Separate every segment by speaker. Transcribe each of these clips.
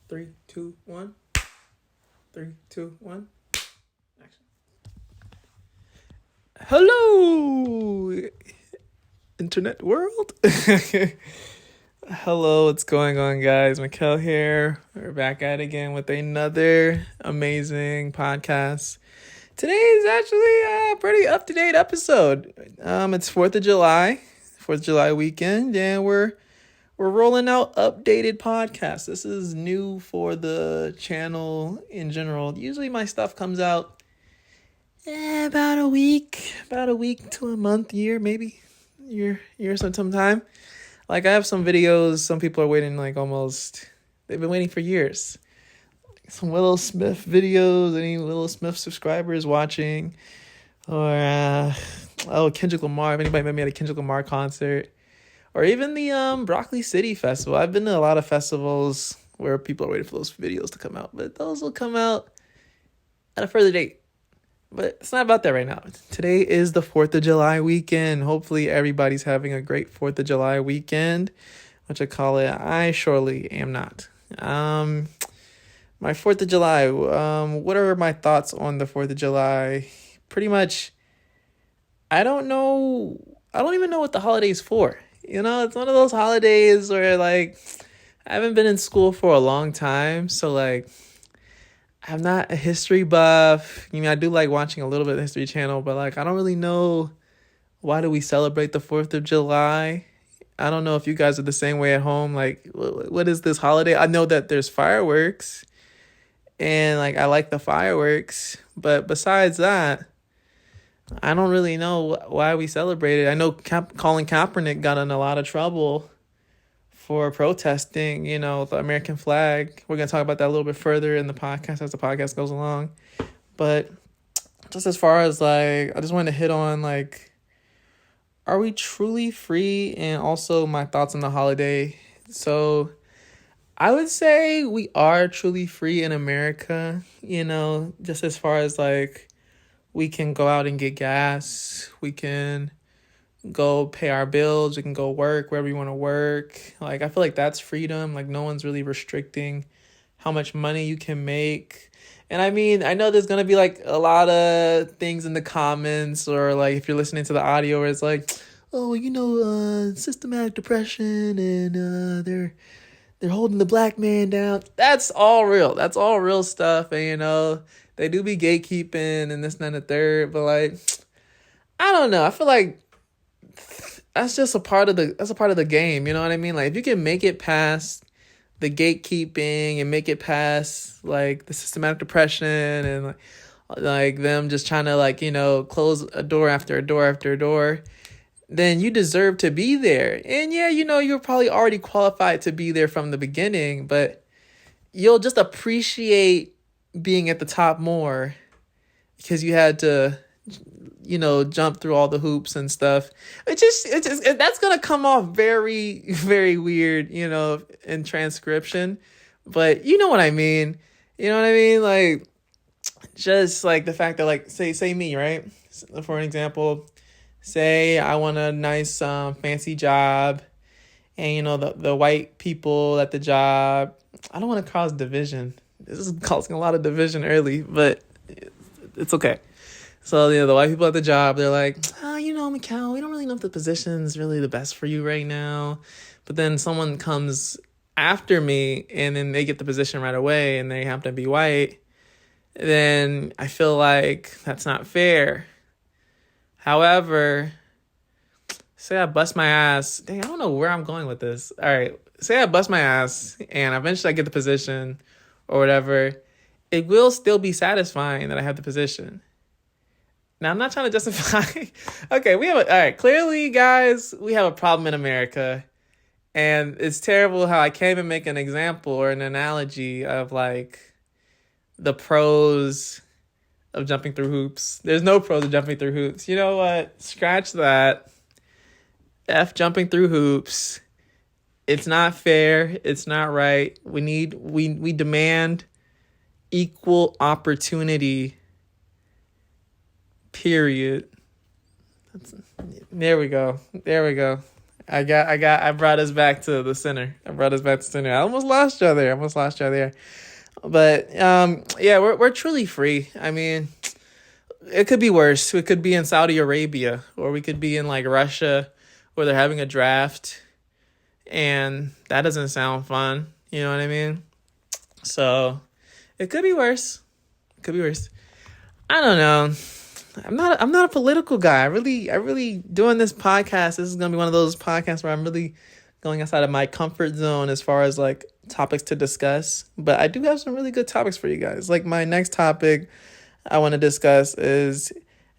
Speaker 1: Three, two, one. 3, 2, 1. Action. Hello, internet world. Hello, what's going on, guys? Mikkel here. We're back at it again with another amazing podcast. Today is actually a pretty up-to-date episode. It's 4th of July, 4th of July weekend, and we're rolling out updated podcasts. This is new for the channel in general. Usually my stuff comes out about a week to a month, maybe year sometime. Like I have some videos, some people are waiting they've been waiting for years. Some Willow Smith videos, any Willow Smith subscribers watching? Or, Kendrick Lamar, if anybody met me at a Kendrick Lamar concert. Or even the Broccoli City Festival. I've been to a lot of festivals where people are waiting for those videos to come out. But those will come out at a further date. But it's not about that right now. Today is the 4th of July weekend. Hopefully everybody's having a great 4th of July weekend. Which I call it. I surely am not. My 4th of July. What are my thoughts on the 4th of July? Pretty much, I don't even know what the holiday is for. You know, it's one of those holidays where, I haven't been in school for a long time. So, I'm not a history buff. I do like watching a little bit of the History Channel, but, I don't really know why do we celebrate the 4th of July. I don't know if you guys are the same way at home. What is this holiday? I know that there's fireworks, and, I like the fireworks. But besides that, I don't really know why we celebrate it. I know Colin Kaepernick got in a lot of trouble for protesting, the American flag. We're going to talk about that a little bit further in the podcast as the podcast goes along. But just as far as, I just wanted to hit on, are we truly free? And also my thoughts on the holiday. So I would say we are truly free in America, just as far as, we can go out and get gas. We can go pay our bills. We can go work wherever we want to work. I feel like that's freedom. No one's really restricting how much money you can make. And I know there's going to be a lot of things in the comments or if you're listening to the audio where it's systematic depression and they're holding the black man down. That's all real. That's all real stuff. And, they do be gatekeeping and this, and the third. But, I don't know. I feel like that's just a part of the game. You know what I mean? If you can make it past the gatekeeping and make it past, the systematic depression and, them just trying to, close a door after a door after a door, then you deserve to be there. And yeah, you're probably already qualified to be there from the beginning, but you'll just appreciate being at the top more because you had to, jump through all the hoops and stuff. That's going to come off very, very weird, in transcription, but you know what I mean? You know what I mean? Just the fact that say me, right? For an example, say I want a nice, fancy job and, the white people at the job, I don't want to cause division. This is causing a lot of division early, but it's okay. So, the white people at the job, they're Mikkel, we don't really know if the position's really the best for you right now. But then someone comes after me and then they get the position right away and they happen to be white. Then I feel like that's not fair. However, say I bust my ass. Dang, I don't know where I'm going with this. All right. Say I bust my ass and eventually I get the position or whatever. It will still be satisfying that I have the position. Now, I'm not trying to justify. Okay, clearly, guys, we have a problem in America. And it's terrible how I can't even make an example or an analogy of, the pros of jumping through hoops. There's no pros of jumping through hoops. You know what? Scratch that. F jumping through hoops. It's not fair. It's not right. We demand equal opportunity. Period. There we go. I brought us back to the center. I almost lost you there. But yeah, we're truly free. I mean, it could be worse. We could be in Saudi Arabia, or we could be in like Russia, where they're having a draft, and that doesn't sound fun. You know what I mean? So it could be worse. I don't know. I'm not a political guy. I really doing this podcast. This is gonna be one of those podcasts where I'm really going outside of my comfort zone as far as like topics to discuss. But I do have some really good topics for you guys. Like my next topic I want to discuss is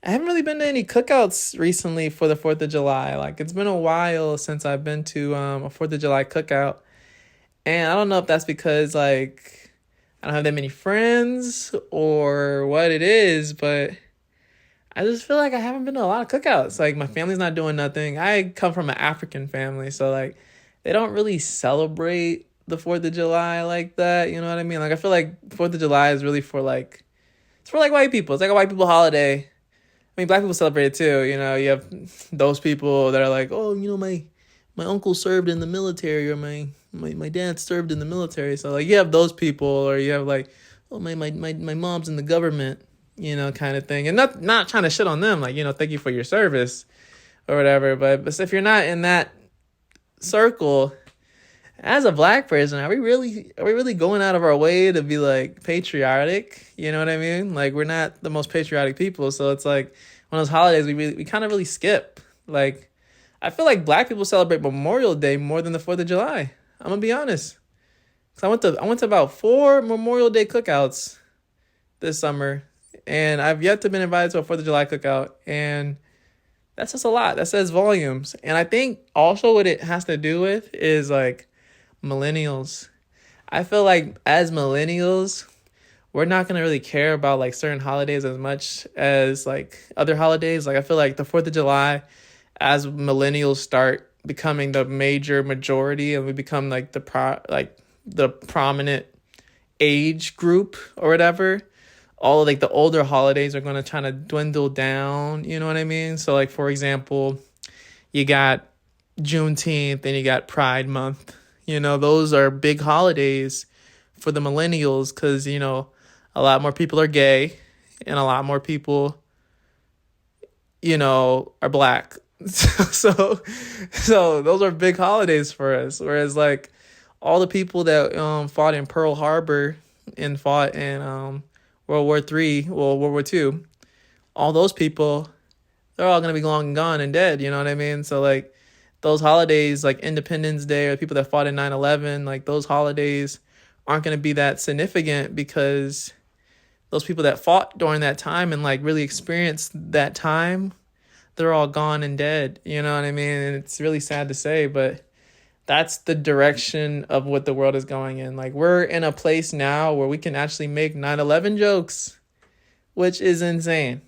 Speaker 1: I haven't really been to any cookouts recently for the 4th of July. Like it's been a while since I've been to a 4th of July cookout. And I don't know if that's because like I don't have that many friends or what it is, but I just feel like I haven't been to a lot of cookouts. Like my family's not doing nothing. I come from an African family, so like they don't really celebrate the 4th of July like that. You know what I mean? Like I feel like 4th of July is really for like it's for like white people. It's like a white people holiday. I mean, black people celebrate it too. You know, you have those people that are like, oh, you know, my uncle served in the military, or my dad served in the military. So like you have those people, or you have like, oh, my mom's in the government, you know, kind of thing. And not trying to shit on them, like, you know, thank you for your service or whatever. But if you're not in that circle, as a black person, are we really going out of our way to be like patriotic? You know what I mean? Like we're not the most patriotic people, so it's like one of those holidays we kind of really skip. Like I feel like black people celebrate Memorial Day more than the 4th of July. I'm gonna be honest. Cause I went to about 4 Memorial Day cookouts this summer, and I've yet to been invited to a 4th of July cookout, and that's just a lot. That says volumes. And I think also what it has to do with is like millennials. I feel like as millennials, we're not going to really care about like certain holidays as much as like other holidays. Like I feel like the 4th of July, as millennials start becoming the major majority and we become like the prominent age group or whatever, all of like the older holidays are going to try to dwindle down. You know what I mean? So like, for example, you got Juneteenth and you got Pride Month. You know, those are big holidays for the millennials because, you know, a lot more people are gay and a lot more people, you know, are black. So those are big holidays for us. Whereas like all the people that fought in Pearl Harbor and fought in World War II, all those people, they're all going to be long and gone and dead. You know what I mean? So like, those holidays like Independence Day or people that fought in 9/11, like those holidays aren't going to be that significant because those people that fought during that time and like really experienced that time, they're all gone and dead. You know what I mean? And it's really sad to say, but that's the direction of what the world is going in. Like we're in a place now where we can actually make 9/11 jokes, which is insane.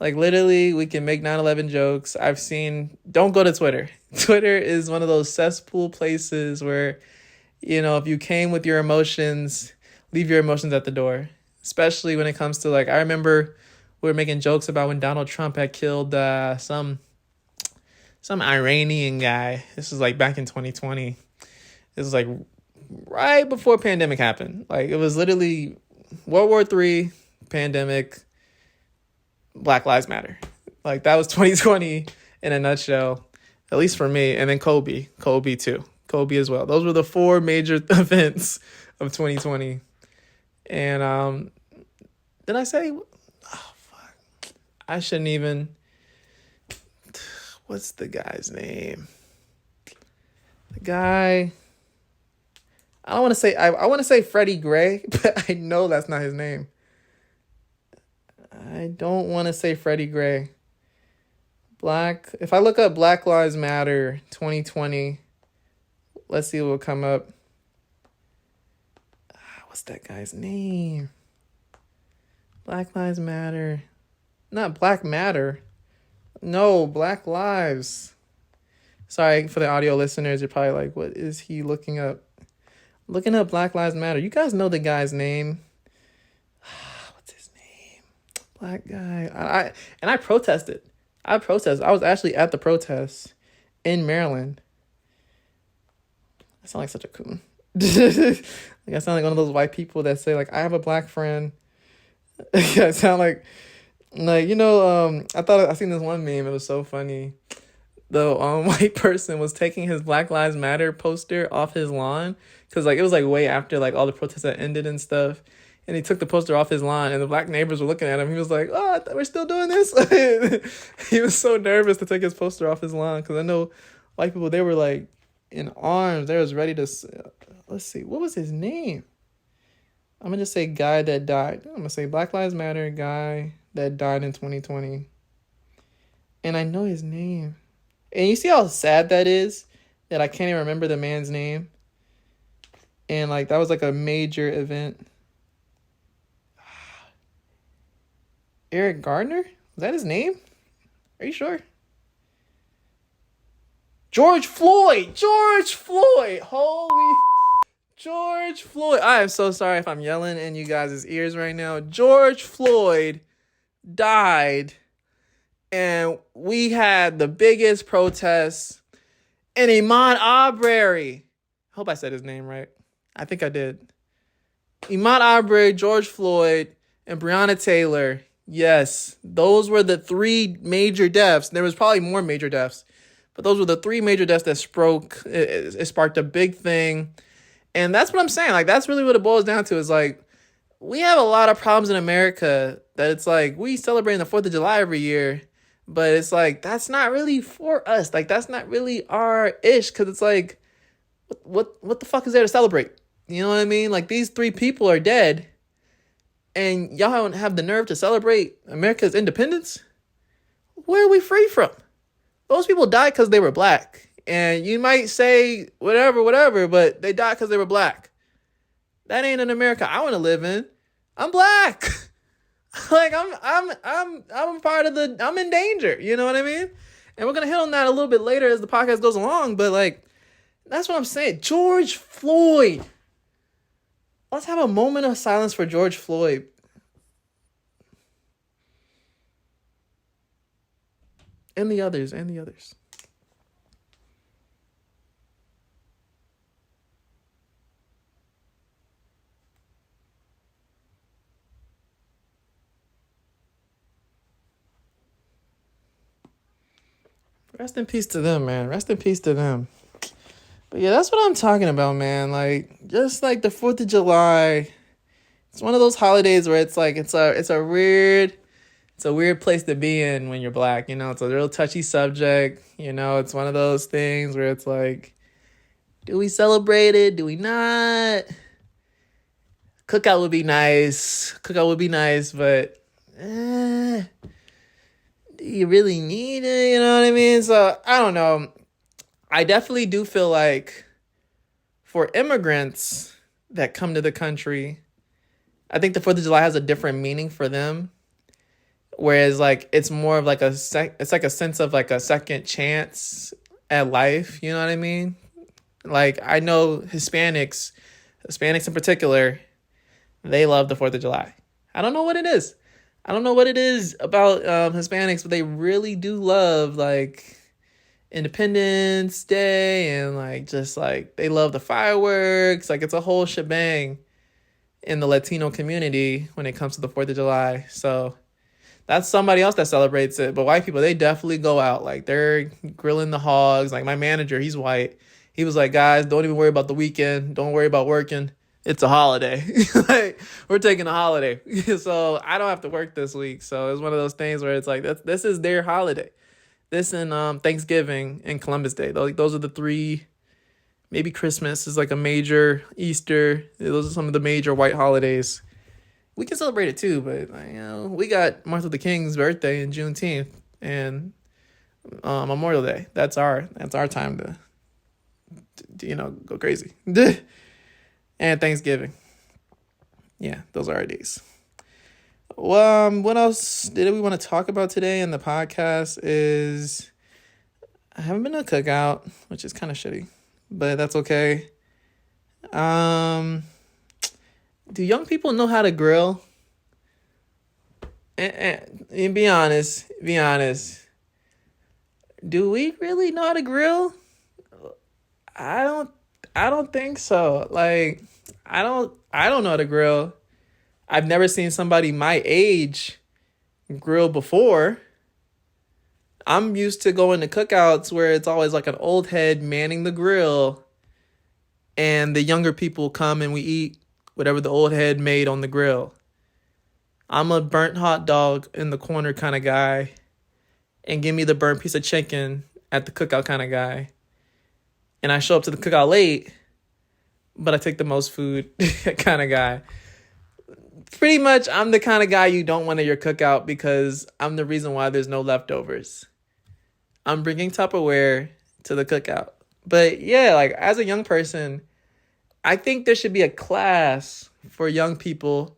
Speaker 1: Like literally we can make 9/11 jokes. I've seen, don't go to Twitter. Twitter is one of those cesspool places where, you know, if you came with your emotions, leave your emotions at the door. Especially when it comes to like, I remember we were making jokes about when Donald Trump had killed some Iranian guy. This was like back in 2020. This was like right before pandemic happened. Like it was literally World War III, pandemic, Black Lives Matter. Like that was 2020 in a nutshell, at least for me. And then Kobe too. Kobe as well. Those were the 4 major events of 2020. And did I say, oh fuck, I shouldn't even, what's the guy's name? The guy, I want to say Freddie Gray, but I know that's not his name. I don't want to say Freddie Gray. If I look up Black Lives Matter 2020, let's see what will come up. What's that guy's name? Black Lives Matter. Not Black Matter. No, Black Lives. Sorry for the audio listeners. You're probably like, what is he looking up? Looking up Black Lives Matter. You guys know the guy's name. What's his name? Black guy. I protested. I was actually at the protest in Maryland. I sound like such a coon. Like I sound like one of those white people that say like I have a black friend. I sound like I thought I seen this one meme. It was so funny. The white person was taking his Black Lives Matter poster off his lawn because like it was like way after like all the protests had ended and stuff. And he took the poster off his lawn, and the black neighbors were looking at him. He was like, "Oh, I thought we're still doing this." He was so nervous to take his poster off his lawn because I know white people, they were like in arms. They was ready to. Let's see, what was his name? I'm gonna just say guy that died. I'm gonna say Black Lives Matter guy that died in 2020, and I know his name. And you see how sad that is that I can't even remember the man's name, and like that was like a major event. Eric Gardner? Is that his name? Are you sure? George Floyd! George Floyd! Holy George Floyd. I am so sorry if I'm yelling in you guys' ears right now. George Floyd died, and we had the biggest protests. And Ahmaud Arbery, I hope I said his name right. I think I did. Ahmaud Arbery, George Floyd, and Breonna Taylor. Yes, those were the three major deaths. There was probably more major deaths, but those were the three major deaths that it sparked a big thing. And that's what I'm saying. Like, that's really what it boils down to is like, we have a lot of problems in America that it's like, we celebrate the 4th of July every year, but it's like, that's not really for us. Like, that's not really our ish. Cause it's like, what the fuck is there to celebrate? You know what I mean? Like, these three people are dead, and y'all don't have the nerve to celebrate America's independence? Where are we free from? Those people died because they were black. And you might say whatever, but they died because they were black. That ain't an America I want to live in. I'm black. Like I'm part of I'm in danger. You know what I mean? And we're gonna hit on that a little bit later as the podcast goes along. But like, that's what I'm saying. George Floyd. Let's have a moment of silence for George Floyd. And the others. Rest in peace to them, man. Rest in peace to them. But yeah, that's what I'm talking about, man. Like, just like the 4th of July, it's one of those holidays where it's like it's a weird place to be in when you're black. You know, it's a real touchy subject. You know, it's one of those things where it's like, do we celebrate it? Do we not? Cookout would be nice, but do you really need it? You know what I mean? So I don't know. I definitely do feel like for immigrants that come to the country, I think the 4th of July has a different meaning for them. Whereas like it's more of like it's like a sense of like a second chance at life. You know what I mean? Like I know Hispanics in particular, they love the 4th of July. I don't know what it is. I don't know what it is about Hispanics, but they really do love like Independence Day and like just like they love the fireworks. Like it's a whole shebang in the Latino community when it comes to the 4th of July. So that's somebody else that celebrates it. But white people, they definitely go out. Like they're grilling the hogs. Like my manager, he's white. He was like, guys, don't even worry about the weekend. Don't worry about working. It's a holiday. Like we're taking a holiday. So I don't have to work this week. So it's one of those things where it's like, this is their holiday. This and Thanksgiving and Columbus Day. Those are the three. Maybe Christmas is like a major. Easter. Those are some of the major white holidays. We can celebrate it too, but we got Martin Luther King's birthday in Juneteenth and Memorial Day. That's our time to go crazy. And Thanksgiving. Yeah, those are our days. Well, what else did we want to talk about today in the podcast is I haven't been to a cookout, which is kind of shitty, but that's okay. Do young people know how to grill? And be honest. Do we really know how to grill? I I don't think so. Like, I don't know how to grill. I've never seen somebody my age grill before. I'm used to going to cookouts where it's always like an old head manning the grill, and the younger people come and we eat whatever the old head made on the grill. I'm a burnt hot dog in the corner kind of guy, and give me the burnt piece of chicken at the cookout kind of guy. And I show up to the cookout late, but I take the most food kind of guy. Pretty much, I'm the kind of guy you don't want at your cookout because I'm the reason why there's no leftovers. I'm bringing Tupperware to the cookout. But yeah, like as a young person, I think there should be a class for young people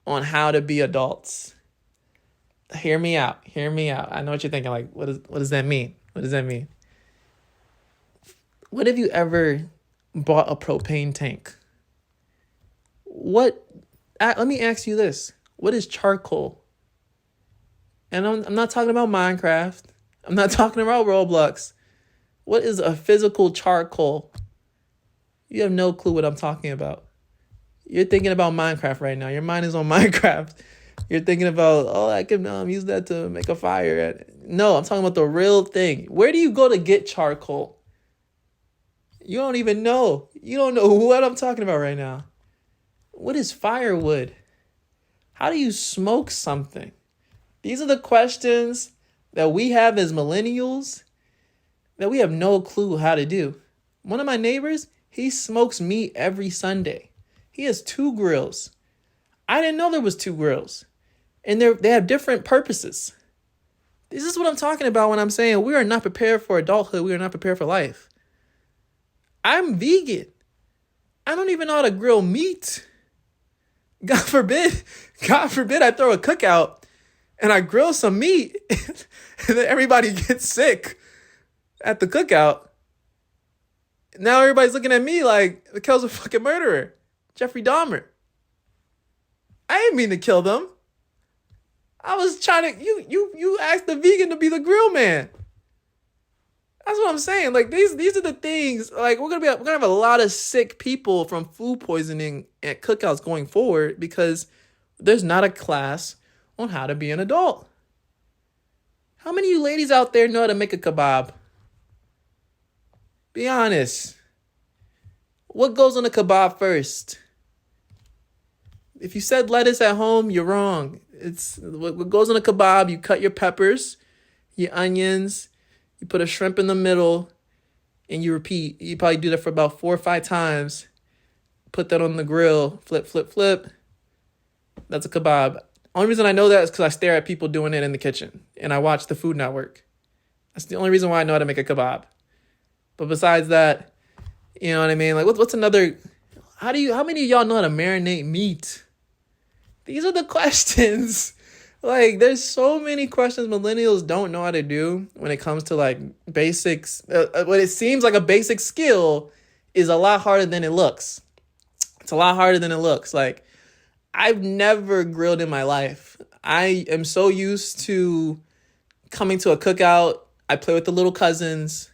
Speaker 1: on how to be adults. Hear me out. Hear me out. I know what you're thinking. Like, what does that mean? What does that mean? What have you ever bought a propane tank? Let me ask you this. What is charcoal? And I'm not talking about Minecraft. I'm not talking about Roblox. What is a physical charcoal? You have no clue what I'm talking about. You're thinking about Minecraft right now. Your mind is on Minecraft. You're thinking about, oh, I can use that to make a fire. No, I'm talking about the real thing. Where do you go to get charcoal? You don't even know. You don't know what I'm talking about right now. What is firewood? How do you smoke something? These are the questions that we have as millennials that we have no clue how to do. One of my neighbors, he smokes meat every Sunday. He has 2 grills. I didn't know there was 2 grills. And they have different purposes. This is what I'm talking about when I'm saying we are not prepared for adulthood. We are not prepared for life. I'm vegan. I don't even know how to grill meat. God forbid I throw a cookout and I grill some meat and then everybody gets sick at the cookout. Now everybody's looking at me like Mikkel's a fucking murderer. Jeffrey Dahmer. I didn't mean to kill them. I was trying to, you asked the vegan to be the grill man. That's what I'm saying. Like these are the things. Like we're gonna have a lot of sick people from food poisoning at cookouts going forward because there's not a class on how to be an adult. How many of you ladies out there know how to make a kebab? Be honest. What goes on a kebab first? If you said lettuce at home, you're wrong. It's what goes on a kebab. You cut your peppers, your onions. You put a shrimp in the middle and you repeat. You probably do that for about 4 or 5 times. Put that on the grill. Flip, flip, flip. That's a kebab. Only reason I know that is because I stare at people doing it in the kitchen and I watch the Food Network. That's the only reason why I know how to make a kebab. But besides that, you know what I mean? Like, what's another? How many of y'all know how to marinate meat? These are the questions. Like, there's so many questions millennials don't know how to do when it comes to, like, basics. What it seems like a basic skill is a lot harder than it looks. It's a lot harder than it looks. Like, I've never grilled in my life. I am so used to coming to a cookout. I play with the little cousins.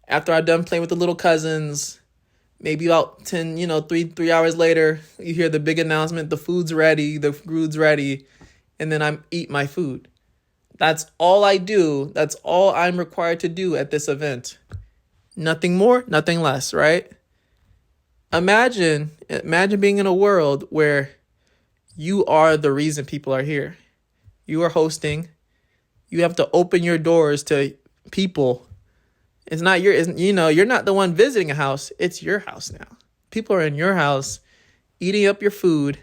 Speaker 1: After I'm done playing with the little cousins, maybe about 10, 3 hours later, you hear the big announcement, the food's ready, the food's ready. And then I eat my food. That's all I do. That's all I'm required to do at this event. Nothing more, nothing less, right? Imagine being in a world where you are the reason people are here. You are hosting. You have to open your doors to people. It's not you're not the one visiting a house. It's your house now. People are in your house eating up your food.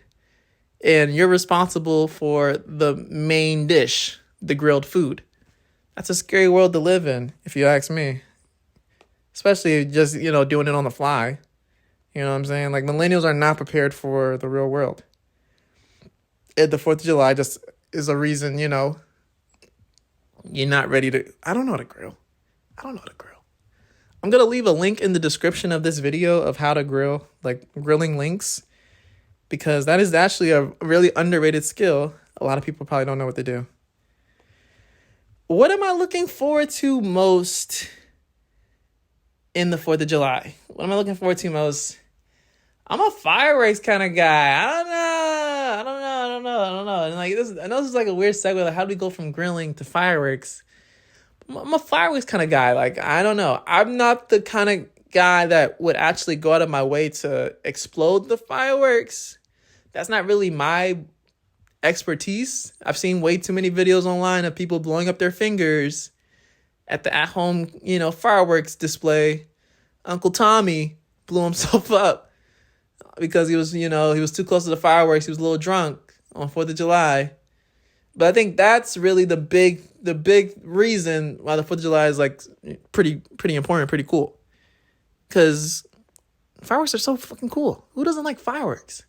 Speaker 1: And you're responsible for the main dish, the grilled food. That's a scary world to live in, if you ask me. Especially just, doing it on the fly. You know what I'm saying? Like, millennials are not prepared for the real world. And the 4th of July just is a reason, you're not ready to... I don't know how to grill. I'm going to leave a link in the description of this video of how to grill, like grilling links. Because that is actually a really underrated skill. A lot of people probably don't know what to do. What am I looking forward to most in the 4th of July? What am I looking forward to most? I'm a fireworks kind of guy. I don't know. And like this, I know this is like a weird segue. Like, how do we go from grilling to fireworks? I'm a fireworks kind of guy. Like, I don't know. I'm not the kind of guy that would actually go out of my way to explode the fireworks. That's not really my expertise. I've seen way too many videos online of people blowing up their fingers at the at-home, fireworks display. Uncle Tommy blew himself up because he was too close to the fireworks. He was a little drunk on 4th of July. But I think that's really the big reason why the 4th of July is like pretty important, pretty cool. Because fireworks are so fucking cool. Who doesn't like fireworks?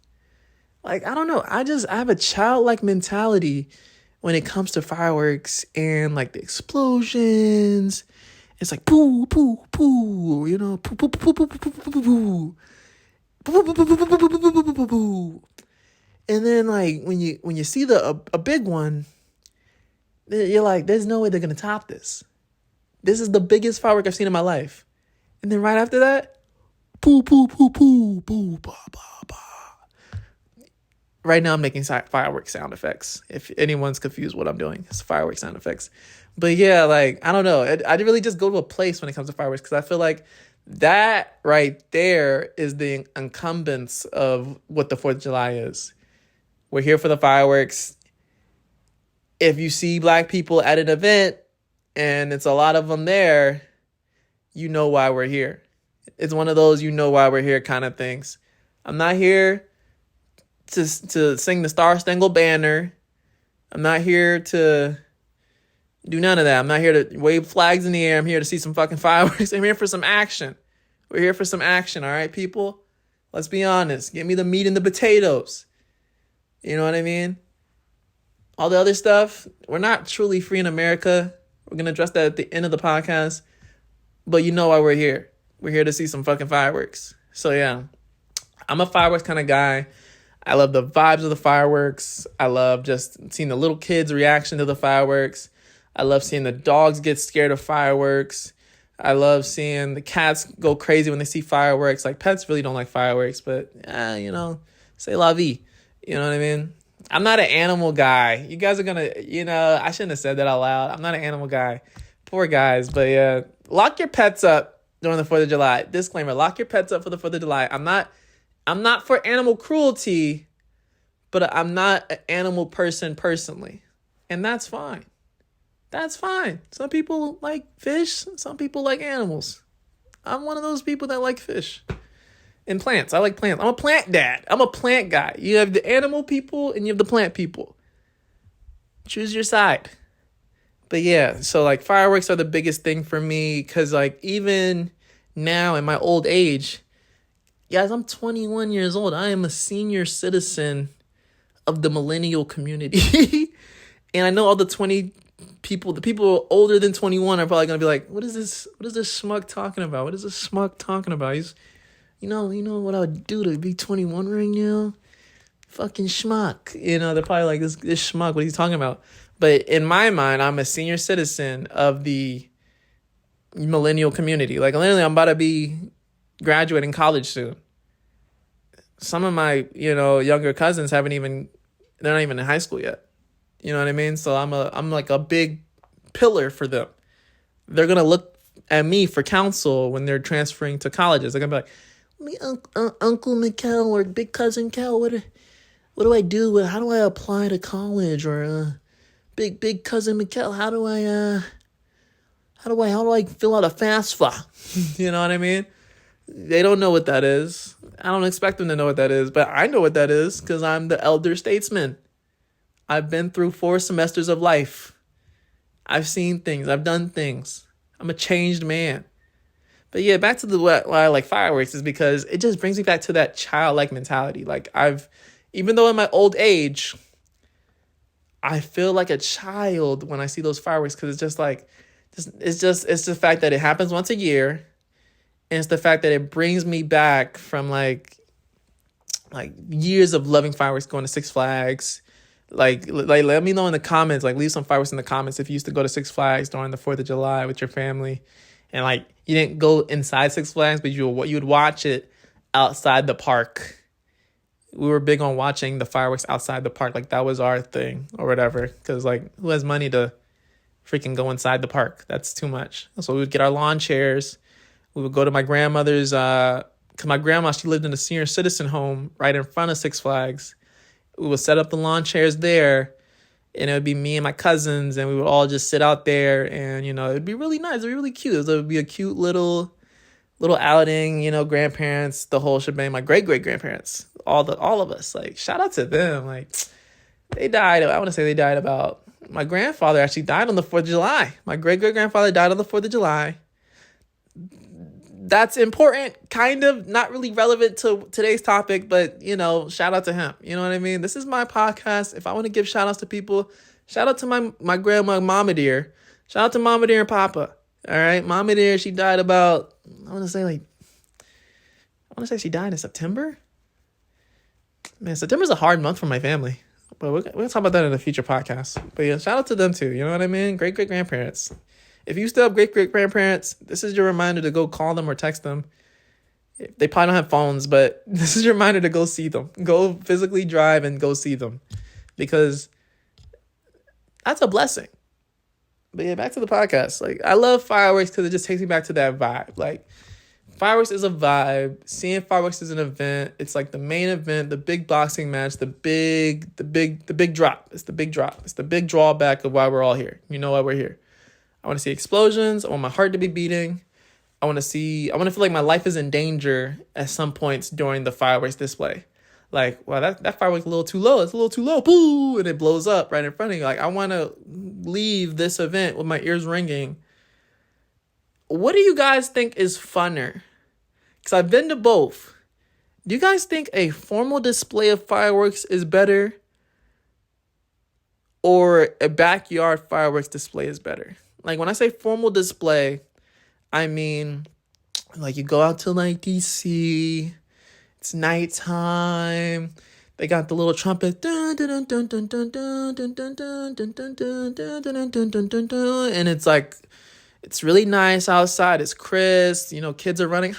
Speaker 1: Like, I don't know. I have a childlike mentality when it comes to fireworks and like the explosions. It's like poo, poo, poo, poo, poo, poo, poo, poo, poo, poo, poo. And then like when you see a big one, you're like, there's no way they're gonna top this. This is the biggest firework I've seen in my life. And then right after that, poo poo poo poo poo ba ba ba. Right now I'm making firework sound effects. If anyone's confused what I'm doing, it's firework sound effects. But yeah, like I don't know. I really just go to a place when it comes to fireworks because I feel like that right there is the incumbents of what the 4th of July is. We're here for the fireworks. If you see black people at an event and it's a lot of them there, you know why we're here. It's one of those why we're here kind of things. I'm not here to sing the Star Spangled Banner. I'm not here to do none of that. I'm not here to wave flags in the air. I'm here to see some fucking fireworks. I'm here for some action. We're here for some action, all right, people? Let's be honest. Give me the meat and the potatoes. You know what I mean? All the other stuff, we're not truly free in America. We're going to address that at the end of the podcast. But you know why we're here. We're here to see some fucking fireworks. So yeah, I'm a fireworks kind of guy. I love the vibes of the fireworks. I love just seeing the little kids' reaction to the fireworks. I love seeing the dogs get scared of fireworks. I love seeing the cats go crazy when they see fireworks. Like, pets really don't like fireworks, but, c'est la vie. You know what I mean? I'm not an animal guy. You guys are going to, I shouldn't have said that out loud. I'm not an animal guy. Poor guys. But yeah, lock your pets up during the 4th of July. Disclaimer, lock your pets up for the 4th of July. I'm not for animal cruelty, but I'm not an animal person personally. And that's fine. That's fine. Some people like fish. Some people like animals. I'm one of those people that like fish. And plants. I like plants. I'm a plant dad. I'm a plant guy. You have the animal people and you have the plant people. Choose your side. But yeah, so like fireworks are the biggest thing for me because like even now in my old age, guys, I'm 21 years old. I am a senior citizen of the millennial community. And I know all the 20 people, the people older than 21 are probably going to be like, what is this schmuck talking about? What is this schmuck talking about? He's, you know what I would do to be 21 right now? Fucking schmuck. They're probably like, this schmuck, what are you talking about? But in my mind, I'm a senior citizen of the millennial community. Like, literally, I'm about to be graduating college soon. Some of my, younger cousins they're not even in high school yet. You know what I mean? So I'm like a big pillar for them. They're going to look at me for counsel when they're transferring to colleges. They're going to be like, Uncle Mikkel or Big Cousin Kel, what do I do? How do I apply to college? Or Big Cousin Mikkel, how do I fill out a FAFSA? You know what I mean? They don't know what that is. I don't expect them to know what that is, but I know what that is because I'm the elder statesman. I've been through 4 semesters of life. I've seen things. I've done things. I'm a changed man. But yeah, back to why I like fireworks is because it just brings me back to that childlike mentality. Like even though in my old age, I feel like a child when I see those fireworks because it's just like, it's the fact that it happens once a year. And it's the fact that it brings me back from like years of loving fireworks, going to Six Flags. Like let me know in the comments, like leave some fireworks in the comments if you used to go to Six Flags during the 4th of July with your family and like You didn't go inside Six Flags, but you would watch it outside the park. We were big on watching the fireworks outside the park. Like, that was our thing or whatever. Because, like, who has money to freaking go inside the park? That's too much. So we would get our lawn chairs. We would go to my grandmother's, because my grandma, she lived in a senior citizen home right in front of Six Flags. We would set up the lawn chairs there, and it would be me and my cousins, and we would all just sit out there, and, it would be really nice. It would be really cute. It would be a cute little outing, grandparents, the whole shebang, my great-great-grandparents, all of us. Like, shout out to them. Like, they died, I want to say they died about, my grandfather actually died on the 4th of July. My great-great-grandfather died on the 4th of July. That's important, kind of, not really relevant to today's topic, but, shout out to him. You know what I mean? This is my podcast. If I want to give shout outs to people, shout out to my grandma, Mama Dear. Shout out to Mama Dear and Papa. All right? Mama Dear, she died about, I want to say she died in September. Man, September's a hard month for my family. But we're going to talk about that in a future podcast. But yeah, shout out to them too. You know what I mean? Great-great-grandparents. If you still have great-great-grandparents, this is your reminder to go call them or text them. They probably don't have phones, but this is your reminder to go see them. Go physically drive and go see them. Because that's a blessing. But yeah, back to the podcast. Like, I love fireworks because it just takes me back to that vibe. Like, fireworks is a vibe. Seeing fireworks is an event. It's like the main event, the big boxing match, the big drop. It's the big drop. It's the big drawback of why we're all here. You know why we're here. I want to see explosions. I want my heart to be beating. I want to feel like my life is in danger at some points during the fireworks display. Like, wow, that firework's a little too low. It's a little too low. Boo! And it blows up right in front of you. Like, I want to leave this event with my ears ringing. What do you guys think is funner? Because I've been to both. Do you guys think a formal display of fireworks is better? Or a backyard fireworks display is better? Like, when I say formal display, I mean, like, you go out to, like, DC. It's nighttime. They got the little trumpet. And it's like, it's really nice outside. It's crisp. Kids are running.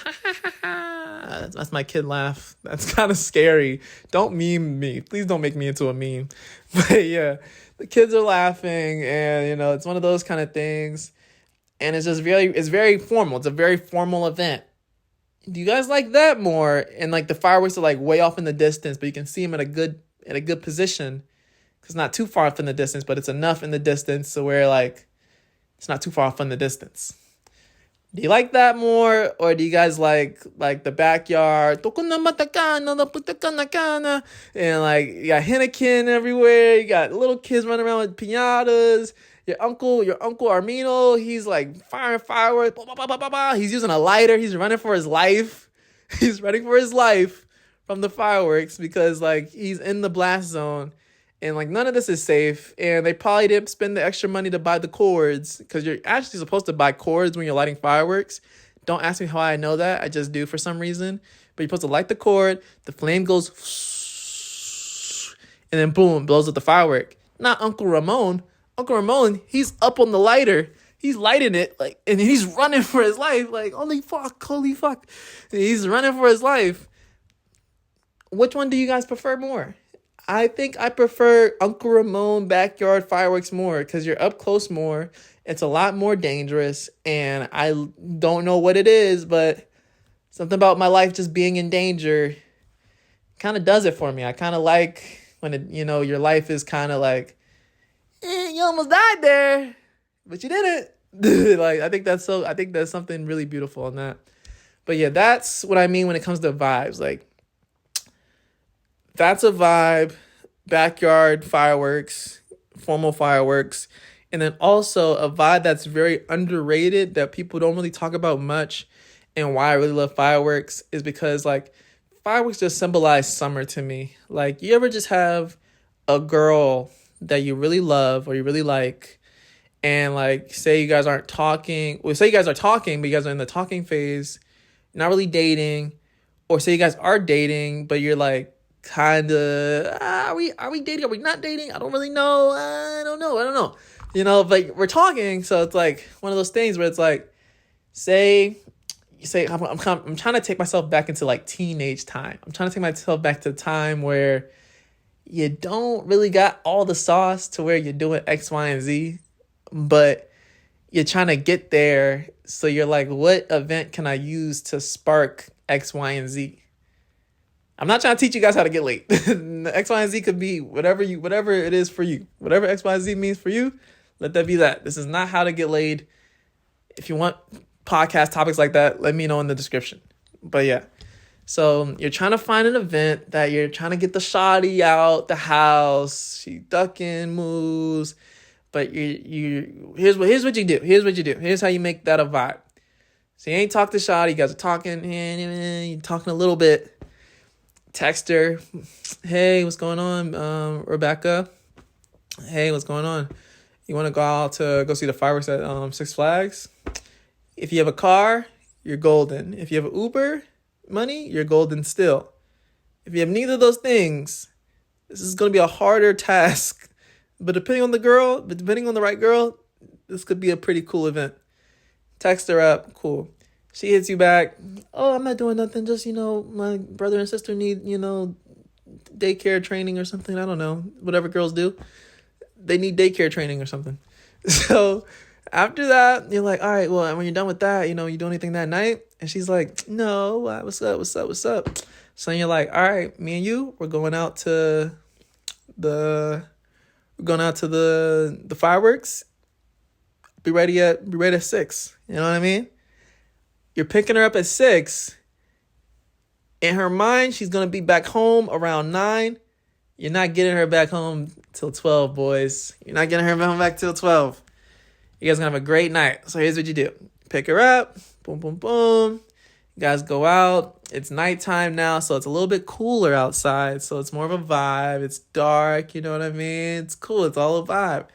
Speaker 1: That's my kid laugh. That's kind of scary. Don't meme me. Please don't make me into a meme. But yeah, the kids are laughing, and it's one of those kind of things. And it's just it's very formal. It's a very formal event. Do you guys like that more? And like the fireworks are like way off in the distance, but you can see them at a good position. Cause it's not too far off in the distance, but it's enough in the distance so where like it's not too far off in the distance. Do you like that more, or do you guys like the backyard? And like you got Heineken everywhere. You got little kids running around with piñatas. Your uncle Armino, he's like firing fireworks. He's using a lighter. He's running for his life. He's running for his life from the fireworks because like he's in the blast zone. And like none of this is safe. And they probably didn't spend the extra money to buy the cords because you're actually supposed to buy cords when you're lighting fireworks. Don't ask me how I know that. I just do for some reason. But you're supposed to light the cord. The flame goes and then boom, blows up the firework. Not Uncle Ramon. Uncle Ramon, he's up on the lighter. He's lighting it like, and he's running for his life. Like, holy fuck. He's running for his life. Which one do you guys prefer more? I think I prefer Uncle Ramon backyard fireworks more because you're up close more. It's a lot more dangerous, and I don't know what it is, but something about my life just being in danger kind of does it for me. I kind of like when it, your life is kind of like, you almost died there, but you didn't. Like I think that's something really beautiful in that. But yeah, that's what I mean when it comes to vibes. Like, that's a vibe, backyard fireworks, formal fireworks, and then also a vibe that's very underrated that people don't really talk about much, and why I really love fireworks is because, like, fireworks just symbolize summer to me. Like, you ever just have a girl that you really love or you really like, and, like, say you guys aren't talking, well, say you guys are talking, but you guys are in the talking phase, not really dating, or say you guys are dating, but you're, like, kind of, are we dating? Are we not dating? I don't really know. I don't know. But we're talking. So it's like one of those things where it's like, Say you say I'm trying to take myself back into like teenage time. I'm trying to take myself back to time where you don't really got all the sauce to where you're doing X, Y, and Z, but you're trying to get there. So you're like, what event can I use to spark X, Y, and Z? I'm not trying to teach you guys how to get late. X, Y, and Z could be whatever it is for you. Whatever X, Y, and Z means for you, let that be that. This is not how to get laid. If you want podcast topics like that, let me know in the description. But yeah. So you're trying to find an event that you're trying to get the shawty out the house. She ducking moves. But here's what you do. Here's how you make that a vibe. So you ain't talk to shawty. You guys are talking. You're talking a little bit. Text her, hey, what's going on, Rebecca? Hey, what's going on? You want to go out to go see the fireworks at Six Flags? If you have a car, you're golden. If you have Uber money, you're golden still. If you have neither of those things, this is going to be a harder task. But depending on the right girl, this could be a pretty cool event. Text her up, cool. She hits you back. Oh, I'm not doing nothing. Just, my brother and sister need, daycare training or something. I don't know. Whatever girls do. They need daycare training or something. So after that, you're like, all right, well, when you're done with that, you do anything that night? And she's like, no, what's up? So you're like, all right, me and you, we're going out to the fireworks. Be ready at 6. You know what I mean? You're picking her up at 6. In her mind, she's going to be back home around 9. You're not getting her back home till 12, boys. You're not getting her home back till 12. You guys are going to have a great night. So here's what you do. Pick her up. Boom, boom, boom. You guys go out. It's nighttime now, so it's a little bit cooler outside. So it's more of a vibe. It's dark, you know what I mean? It's cool. It's all a vibe.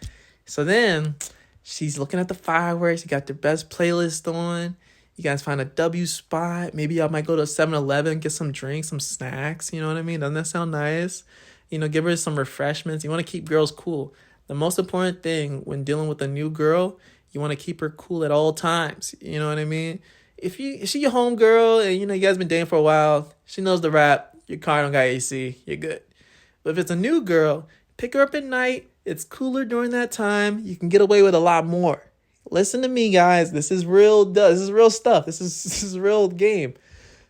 Speaker 1: So then she's looking at the fireworks. You got their best playlist on. You guys find a W spot. Maybe y'all might go to 7-Eleven, get some drinks, some snacks. You know what I mean? Doesn't that sound nice? Give her some refreshments. You want to keep girls cool. The most important thing when dealing with a new girl, you want to keep her cool at all times. You know what I mean? If she your home girl and, you guys been dating for a while, she knows the rap, your car don't got AC, you're good. But if it's a new girl, pick her up at night. It's cooler during that time. You can get away with a lot more. Listen to me, guys. This is real. This is real stuff. This is real game.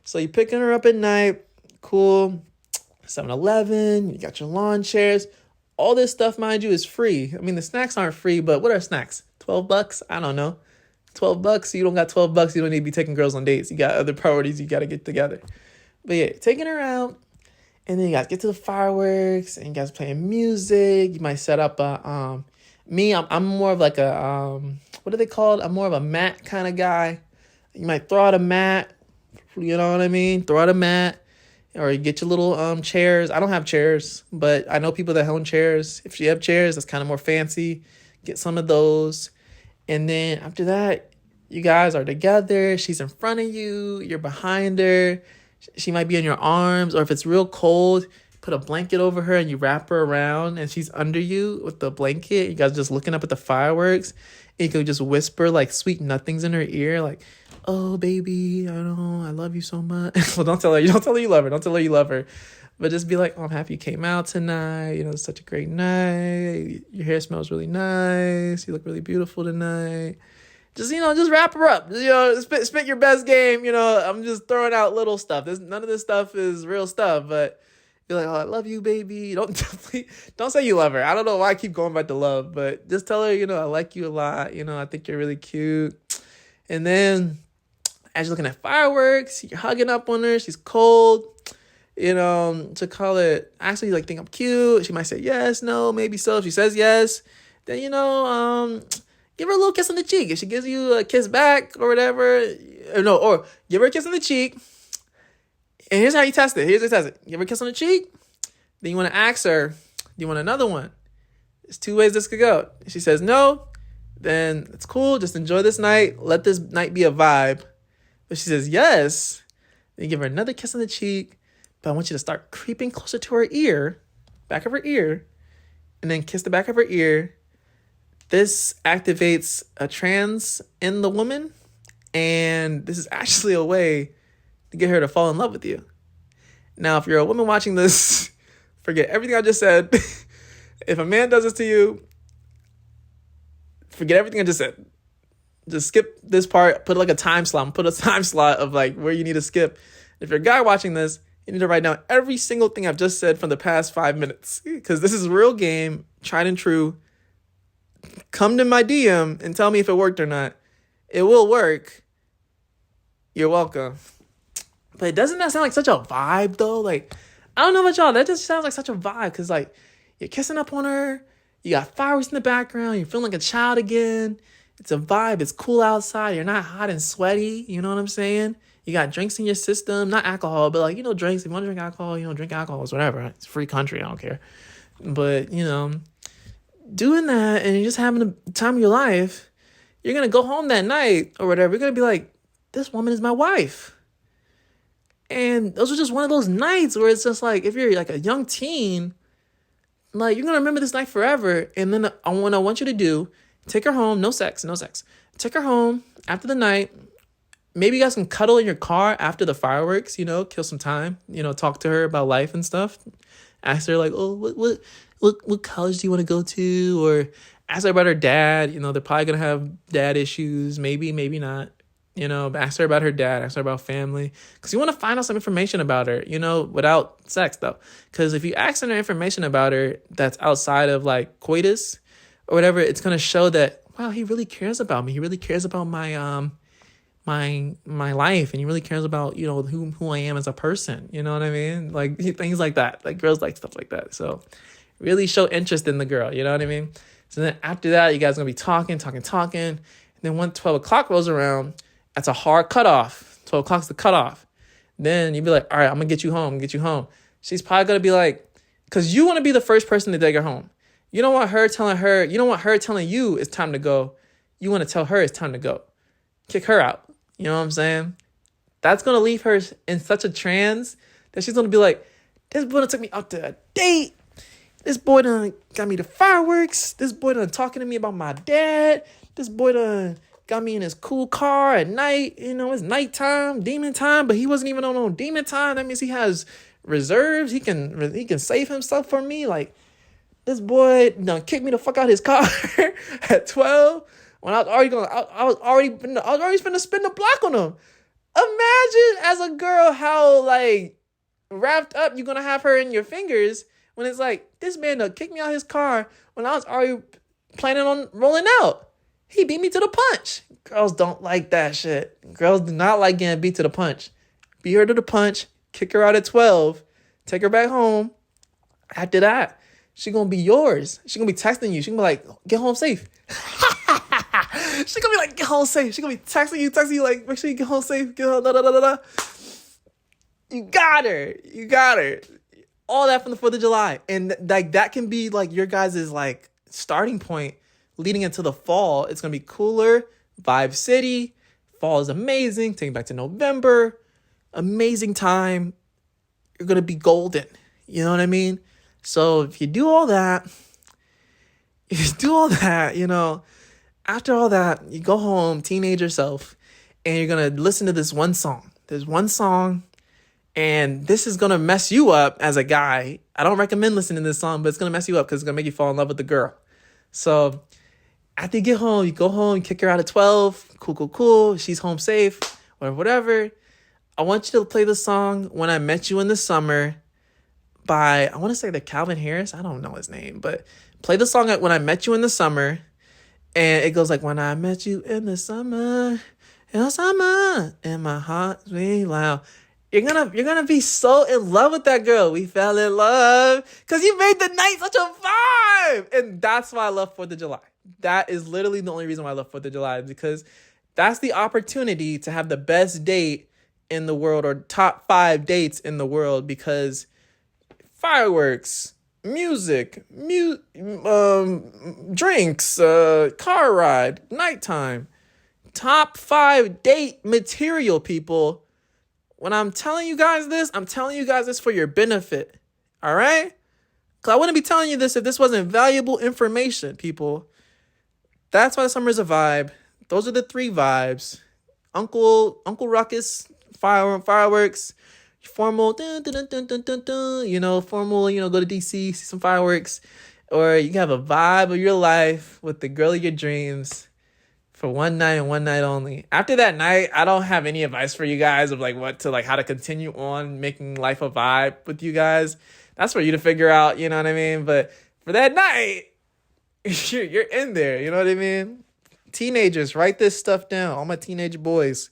Speaker 1: So you picking her up at night. Cool. 7-Eleven. You got your lawn chairs. All this stuff, mind you, is free. I mean, the snacks aren't free, but what are snacks? $12? I don't know. $12. You don't got $12. You don't need to be taking girls on dates. You got other priorities you got to get together. But yeah, taking her out. And then you guys get to the fireworks. And you guys playing music. You might set up a... I'm more of like a... what are they called? I'm more of a mat kind of guy. You might throw out a mat. You know what I mean? Throw out a mat. Or you get your little chairs. I don't have chairs, but I know people that own chairs. If you have chairs, that's kind of more fancy. Get some of those. And then after that, you guys are together. She's in front of you. You're behind her. She might be in your arms. Or if it's real cold, put a blanket over her and you wrap her around. And she's under you with the blanket. You guys are just looking up at the fireworks. And you can just whisper like sweet nothings in her ear. Like, oh, baby, I love you so much. Well, don't tell her you love her. Don't tell her you love her. But just be like, oh, I'm happy you came out tonight. It's such a great night. Your hair smells really nice. You look really beautiful tonight. Just wrap her up. Spit your best game. I'm just throwing out little stuff. None of this stuff is real stuff, but be like, oh, I love you, baby. Don't say you love her. I don't know why I keep going back to love, but just tell her, I like you a lot. I think you're really cute. And then as you're looking at fireworks, you're hugging up on her. She's cold. To call it, actually, like, think I'm cute. She might say yes, no, maybe so. If she says yes, then, give her a little kiss on the cheek. If she gives you a kiss back or whatever, or give her a kiss on the cheek. And here's how you test it. Give her a kiss on the cheek. Then you want to ask her, do you want another one? There's 2 ways this could go. If she says no, then it's cool. Just enjoy this night. Let this night be a vibe. If she says yes, then you give her another kiss on the cheek. But I want you to start creeping closer to her ear, back of her ear, and then kiss the back of her ear. This activates a trans in the woman, And this is actually a way to get her to fall in love with you. Now, if you're a woman watching this, forget everything I just said. If a man does this to you, forget everything I just said. Just skip this part, put like a time slot, put a time slot of like where you need to skip. If you're a guy watching this, you need to write down every single thing I've just said from the past 5 minutes, because this is a real game, tried and true. Come to my DM and tell me if it worked or not. It will work. You're welcome. But doesn't that sound like such a vibe though? Like, I don't know about y'all, that just sounds like such a vibe, because like you're kissing up on her, you got fireworks in the background, you're feeling like a child again. It's a vibe. It's cool outside. You're not hot and sweaty. You know what I'm saying? You got drinks in your system, not alcohol, but like, drinks. If you want to drink alcohol, drink alcohol. It's whatever. It's a free country. I don't care. But, doing that and you're just having the time of your life, you're going to go home that night or whatever. You're going to be like, this woman is my wife. And those are just one of those nights where it's just like, if you're like a young teen, like you're going to remember this night forever. And then what I want you to do, take her home. No sex. Take her home after the night. Maybe you guys can cuddle in your car after the fireworks, kill some time, talk to her about life and stuff. Ask her like, oh, what college do you want to go to? Or ask her about her dad. They're probably going to have dad issues. Maybe not. But ask her about her dad. Ask her about family. Because you want to find out some information about her, without sex though. Because if you ask her information about her that's outside of like coitus or whatever, it's going to show that, wow, he really cares about me. He really cares about my my life, and he really cares about, who I am as a person. You know what I mean? Like things like that. Like girls like stuff like that. So really show interest in the girl. You know what I mean? So then after that, you guys are going to be talking. And then when 12 o'clock rolls around, that's a hard cutoff. 12 o'clock's the cutoff. Then you'd be like, all right, I'm going to get you home. She's probably going to be like, because you want to be the first person to take her home. You don't want her telling you it's time to go. You want to tell her it's time to go. Kick her out. You know what I'm saying? That's going to leave her in such a trance that she's going to be like, this boy done took me out to a date. This boy done got me the fireworks. This boy done talking to me about my dad. This boy done got me in his cool car at night. It's nighttime, demon time, but he wasn't even on no demon time. That means he has reserves. He can save himself for me. Like, this boy done kicked me the fuck out of his car at 12 when I was already finna spin the block on him. Imagine as a girl how like wrapped up you're gonna have her in your fingers when it's like, this man done kicked me out of his car when I was already planning on rolling out. He beat me to the punch. Girls don't like that shit. Girls do not like getting beat to the punch. Beat her to the punch, kick her out at 12, take her back home. After that, she gonna be yours. She gonna be texting you. She gonna be like, get home safe. She gonna be like, get home safe. She gonna be texting you like, make sure you get home safe. Get home, da da da da da. You got her. All that from the 4th of July. And like that can be like your guys' like starting point leading into the fall. It's gonna be cooler. Vibe City. Fall is amazing. Take it back to November. Amazing time. You're gonna be golden. You know what I mean? So if you do all that, after all that, you go home, teenage yourself, and you're going to listen to this one song. There's one song, and this is going to mess you up as a guy. I don't recommend listening to this song, but it's going to mess you up because it's going to make you fall in love with the girl. So after you get home, you go home, you kick her out at 12. Cool. She's home safe, whatever. I want you to play the song When I Met You in the Summer by, I want to say the Calvin Harris. I don't know his name, but play the song When I Met You in the Summer. And it goes like, when I met you in the summer, and my heart beat loud. You're gonna be so in love with that girl. We fell in love because you made the night such a vibe. And that's why I love 4th of July. That is literally the only reason why I love 4th of July, because that's the opportunity to have the best date in the world, or top 5 dates in the world, because fireworks, music, drinks, car ride, nighttime, top 5 date material, people. When I'm telling you guys this for your benefit. All right? Because I wouldn't be telling you this if this wasn't valuable information, people. That's why the summer is a vibe. Those are the 3 vibes. Uncle Ruckus fireworks, formal, dun, dun, dun, dun, dun, dun, dun, formal, go to DC, see some fireworks, or you can have a vibe of your life with the girl of your dreams for one night and one night only. After that night, I don't have any advice for you guys of like how to continue on making life a vibe with you guys. That's for you to figure out, you know what I mean? But for that night, you're in there, you know what I mean? Teenagers, write this stuff down. All my teenage boys,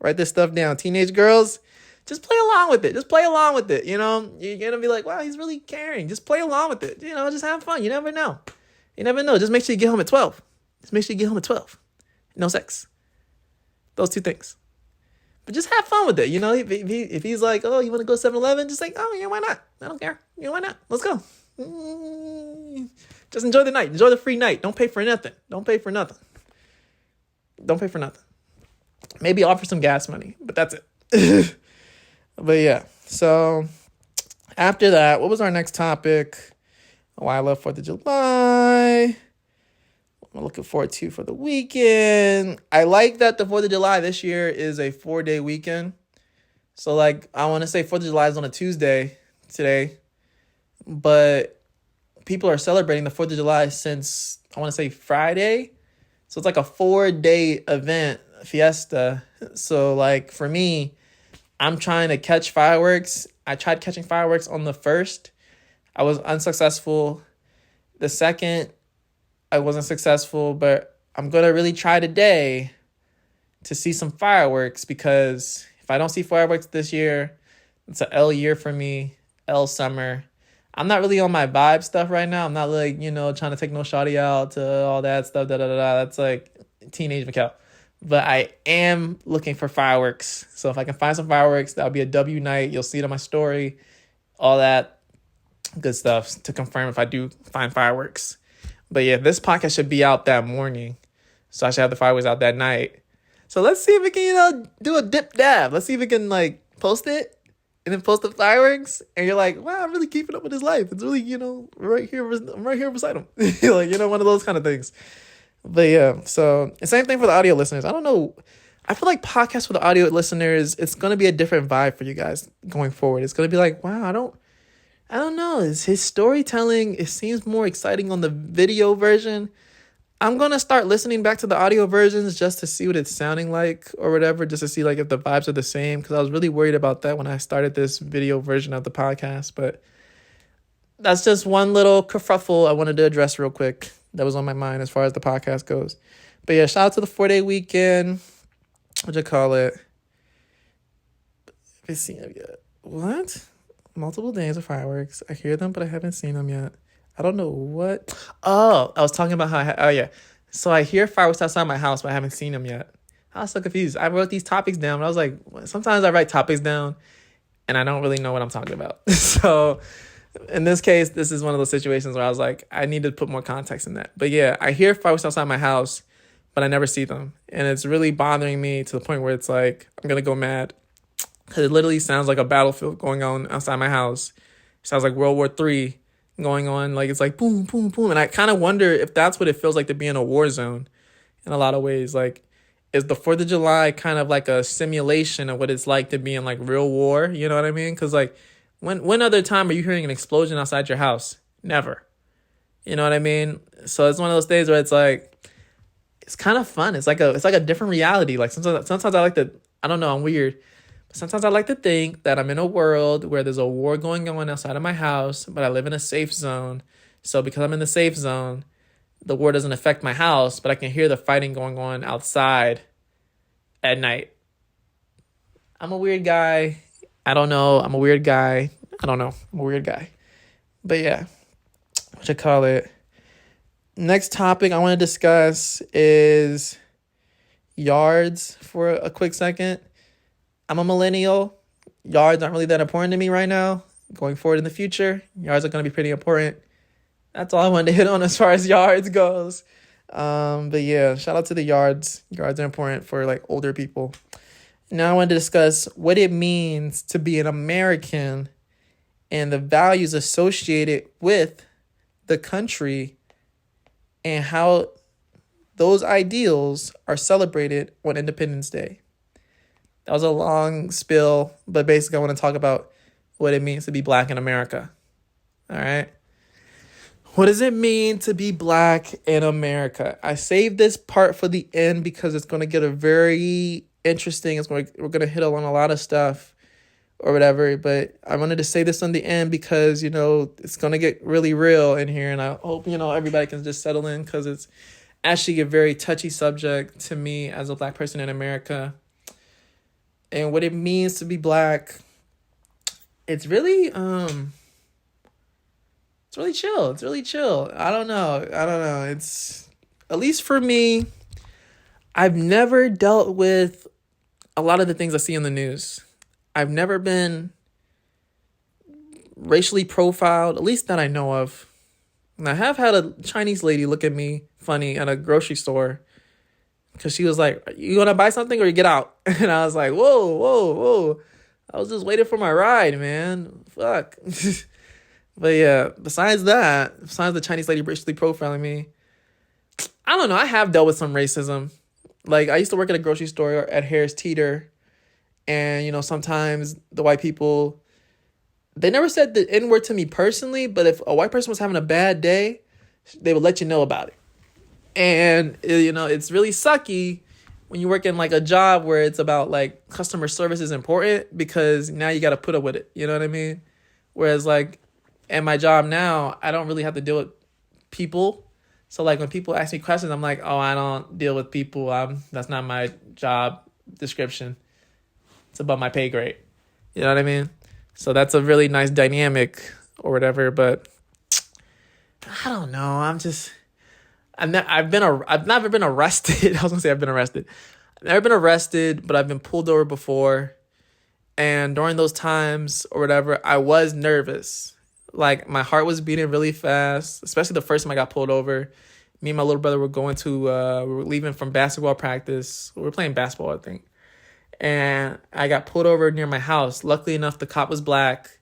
Speaker 1: write this stuff down. Teenage girls, just play along with it. Just play along with it, You're going to be like, wow, he's really caring. Just play along with it. Just have fun. You never know. Just make sure you get home at 12. No sex. Those two things. But just have fun with it. If he's like, oh, you want to go 7-Eleven? Just like, oh, yeah, why not? I don't care. Why not? Let's go. Just enjoy the night. Enjoy the free night. Don't pay for nothing. Maybe offer some gas money, but that's it. But yeah, so after that, what was our next topic? Why I love 4th of July. I'm looking forward to for the weekend. I like that the 4th of July this year is a 4-day weekend. So like, I want to say 4th of July is on a Tuesday today, but people are celebrating the 4th of July since, I want to say, Friday. So it's like a 4-day event, fiesta. So like for me, I'm trying to catch fireworks. I tried catching fireworks on the 1st. I was unsuccessful. The 2nd, I wasn't successful, but I'm going to really try today to see some fireworks, because if I don't see fireworks this year, it's an L year for me, L summer. I'm not really on my vibe stuff right now. I'm not like, trying to take no shawty out to all that stuff, That's like teenage Mikkel. But I am looking for fireworks. So if I can find some fireworks, that'll be a W night. You'll see it on my story, all that good stuff to confirm if I do find fireworks. But yeah, this podcast should be out that morning. So I should have the fireworks out that night. So let's see if we can, do a dip dab. Let's see if we can post it and then post the fireworks. And you're like, wow, I'm really keeping up with his life. It's really, I'm right here beside him. One of those kind of things. But yeah, so the same thing for the audio listeners. I don't know. I feel like podcasts for the audio listeners, it's going to be a different vibe for you guys going forward. It's going to be like, wow, I don't know. His storytelling, it seems more exciting on the video version. I'm going to start listening back to the audio versions just to see what it's sounding like or whatever, just to see if the vibes are the same, because I was really worried about that when I started this video version of the podcast. But that's just one little kerfuffle I wanted to address real quick that was on my mind as far as the podcast goes. But yeah, shout out to the 4-day weekend. What'd you call it? Haven't seen it yet. What? Multiple days of fireworks. I hear them, but I haven't seen them yet. I don't know what. Oh, I was talking about oh yeah. So I hear fireworks outside my house, but I haven't seen them yet. I was so confused. I wrote these topics down, but I was like, sometimes I write topics down and I don't really know what I'm talking about. So in this case, this is one of those situations where I was like, I need to put more context in that. But yeah, I hear fireworks outside my house, but I never see them. And it's really bothering me to the point where it's like, I'm going to go mad. Because it literally sounds like a battlefield going on outside my house. It sounds like World War III going on. Like, it's like boom, boom, boom. And I kind of wonder if that's what it feels like to be in a war zone in a lot of ways. Like, is the 4th of July kind of like a simulation of what it's like to be in like real war? You know what I mean? Because like, when other time are you hearing an explosion outside your house? Never. You know what I mean? So it's one of those days where it's like, it's kind of fun. It's like a different reality. Like sometimes I like to, I don't know, I'm weird. But sometimes I like to think that I'm in a world where there's a war going on outside of my house, but I live in a safe zone. So because I'm in the safe zone, the war doesn't affect my house, but I can hear the fighting going on outside at night. I'm a weird guy. I don't know. I'm a weird guy. I don't know. I'm a weird guy. But yeah, what you call it? Next topic I want to discuss is yards for a quick second. I'm a millennial. Yards aren't really that important to me right now. Going forward in the future, yards are going to be pretty important. That's all I wanted to hit on as far as yards goes. But yeah, shout out to the yards. Yards are important for like older people. Now I want to discuss what it means to be an American and the values associated with the country and how those ideals are celebrated on Independence Day. That was a long spill, but basically, I want to talk about what it means to be black in America. All right. What does it mean to be black in America? I saved this part for the end because it's going to get a very interesting. We're going to hit on a lot of stuff or whatever, but I wanted to say this on the end because, it's going to get really real in here, and I hope, everybody can just settle in because it's actually a very touchy subject to me as a black person in America. And what it means to be black, it's really it's really chill. It's really chill. I don't know. It's, at least for me, I've never dealt with a lot of the things I see in the news. I've never been racially profiled, at least that I know of. And I have had a Chinese lady look at me funny at a grocery store because she was like, "You gonna buy something or you get out?" And I was like, whoa, whoa, whoa. I was just waiting for my ride, man. Fuck. But yeah, besides the Chinese lady racially profiling me, I don't know. I have dealt with some racism. Like, I used to work at a grocery store at Harris Teeter, and, sometimes the white people, they never said the N-word to me personally, but if a white person was having a bad day, they would let you know about it. And, it's really sucky when you work in, like, a job where it's about, like, customer service is important because now you got to put up with it. You know what I mean? Whereas, like, in my job now, I don't really have to deal with people. So, like, when people ask me questions, I'm like, oh, I don't deal with people. That's not my job description. It's above my pay grade. You know what I mean? So that's a really nice dynamic or whatever. But I don't know. I've never been arrested. I was gonna say I've been arrested. I've never been arrested, but I've been pulled over before. And during those times or whatever, I was nervous. Like, my heart was beating really fast, especially the first time I got pulled over. Me and my little brother were we were leaving from basketball practice. We were playing basketball, I think. And I got pulled over near my house. Luckily enough, the cop was black.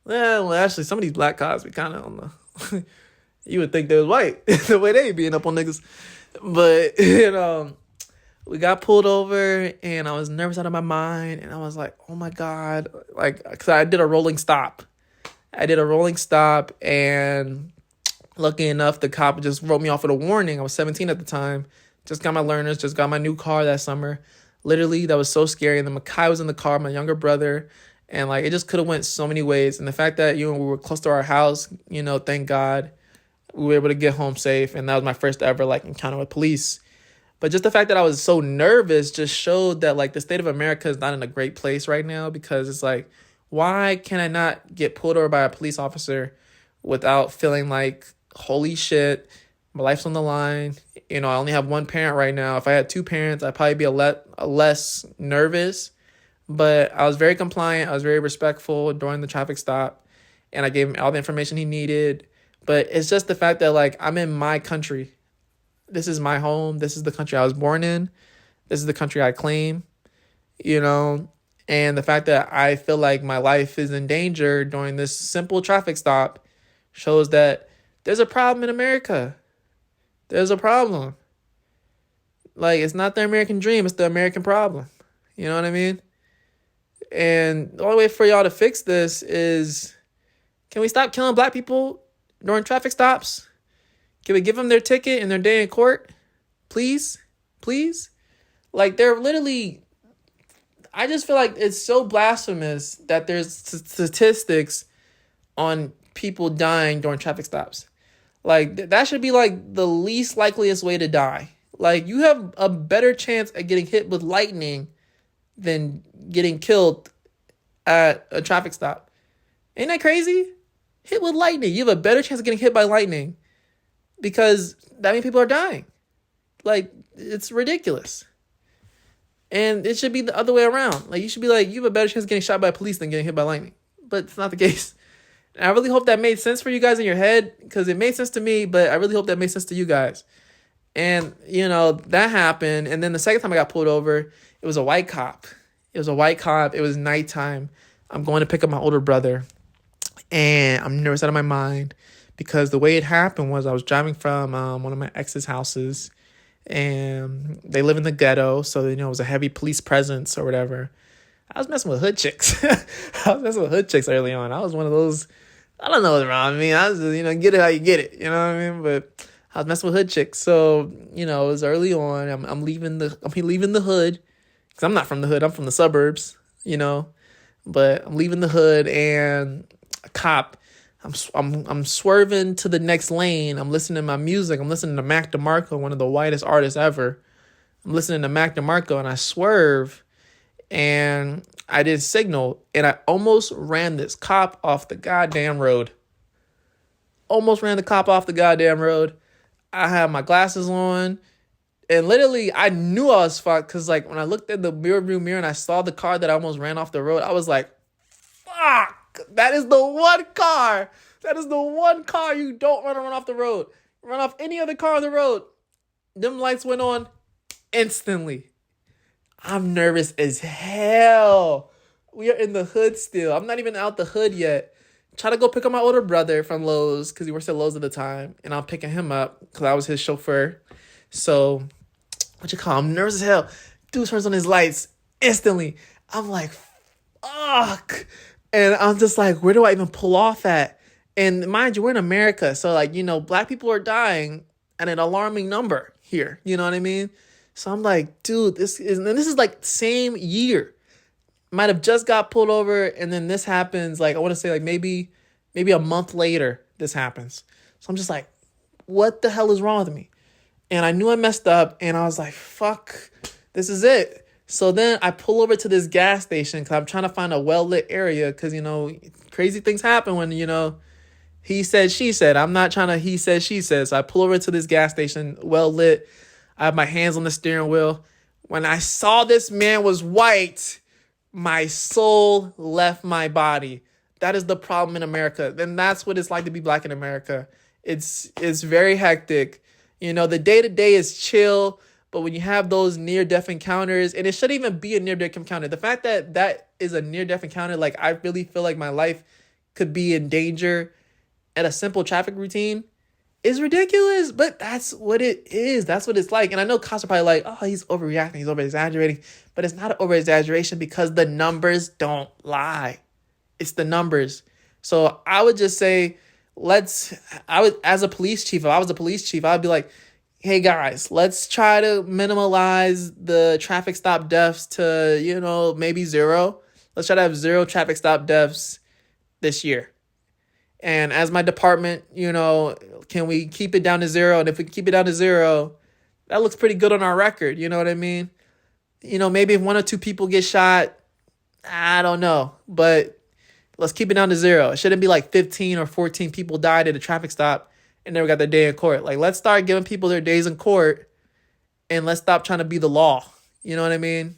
Speaker 1: Well, actually, some of these black cops, we kind of on the... you would think they was white, the way they being up on niggas. But, we got pulled over, and I was nervous out of my mind. And I was like, oh, my God. Like, because I did a rolling stop. And lucky enough, the cop just wrote me off with a warning. I was 17 at the time. Just got my learners, just got my new car that summer. Literally, that was so scary. And then Makai was in the car, my younger brother. And, like, it just could have went so many ways. And the fact that, we were close to our house, thank God, we were able to get home safe. And that was my first ever, like, encounter with police. But just the fact that I was so nervous just showed that, like, the state of America is not in a great place right now, because it's like, why can I not get pulled over by a police officer without feeling like, holy shit, my life's on the line? I only have one parent right now. If I had two parents, I'd probably be a less nervous. But I was very compliant. I was very respectful during the traffic stop. And I gave him all the information he needed. But it's just the fact that, like, I'm in my country. This is my home. This is the country I was born in. This is the country I claim, And the fact that I feel like my life is in danger during this simple traffic stop shows that there's a problem in America. There's a problem. Like, it's not the American dream, it's the American problem. You know what I mean? And the only way for y'all to fix this is, can we stop killing black people during traffic stops? Can we give them their ticket and their day in court? Please? Please? Like, they're literally... I just feel like it's so blasphemous that there's statistics on people dying during traffic stops. Like, that should be, like, the least likeliest way to die. Like, you have a better chance at getting hit with lightning than getting killed at a traffic stop. Ain't that crazy? Hit with lightning. You have a better chance of getting hit by lightning because that many people are dying. Like, it's ridiculous. And it should be the other way around. Like, you should be like, you have a better chance of getting shot by police than getting hit by lightning. But it's not the case. And I really hope that made sense for you guys in your head, because it made sense to me, but I really hope that made sense to you guys. And, that happened. And then the second time I got pulled over, it was a white cop. It was nighttime. I'm going to pick up my older brother. And I'm nervous out of my mind because the way it happened was I was driving from one of my ex's houses. and they live in the ghetto, so it was a heavy police presence or whatever. I was messing with hood chicks. I was messing with hood chicks early on. I was one of those. I don't know what's wrong with me. I was just, get it how you get it. You know what I mean? But I was messing with hood chicks. So, it was early on. I'm leaving the hood because I'm not from the hood. I'm from the suburbs. But I'm leaving the hood, and a cop. I'm swerving to the next lane. I'm listening to my music. I'm listening to Mac DeMarco, one of the whitest artists ever. I'm listening to Mac DeMarco, and I swerve, and I did signal, and I almost ran this cop off the goddamn road. Almost ran the cop off the goddamn road. I had my glasses on, and literally I knew I was fucked because, like, when I looked at the rearview mirror and I saw the car that I almost ran off the road, I was like, fuck. That is the one car. That is the one car you don't want to run off the road. Run off any other car on the road. Them lights went on instantly. I'm nervous as hell. We are in the hood still. I'm not even out the hood yet. Try to go pick up my older brother from Lowe's because he works at Lowe's at the time. And I'm picking him up because I was his chauffeur. So, I'm nervous as hell. Dude turns on his lights instantly. I'm like, fuck. And I'm just like, where do I even pull off at? And mind you, we're in America. So, like, black people are dying at an alarming number here. You know what I mean? So I'm like, dude, this is like same year. Might have just got pulled over, and then this happens. Like, I want to say, like, maybe a month later, this happens. So I'm just like, what the hell is wrong with me? And I knew I messed up, and I was like, fuck, this is it. So then I pull over to this gas station because I'm trying to find a well-lit area because, crazy things happen when, he said, she said. I'm not trying to he said, she said. So I pull over to this gas station, well-lit. I have my hands on the steering wheel. When I saw this man was white, my soul left my body. That is the problem in America. And that's what it's like to be black in America. It's very hectic. The day-to-day is chill. But when you have those near-death encounters, and it shouldn't even be a near-death encounter. The fact that that is a near-death encounter, like, I really feel like my life could be in danger at a simple traffic routine is ridiculous. But that's what it is. That's what it's like. And I know cops are probably like, oh, he's overreacting. He's over-exaggerating. But it's not an over-exaggeration because the numbers don't lie. It's the numbers. So I would just say, as a police chief, if I was a police chief, I'd be like, hey guys, let's try to minimize the traffic stop deaths to, maybe zero. Let's try to have 0 traffic stop deaths this year. And as my department, can we keep it down to 0? And if we keep it down to 0, that looks pretty good on our record. You know what I mean? Maybe if 1 or 2 people get shot, I don't know. But let's keep it down to 0. It shouldn't be like 15 or 14 people died at a traffic stop and never got their day in court. Like, let's start giving people their days in court, and let's stop trying to be the law. You know what I mean?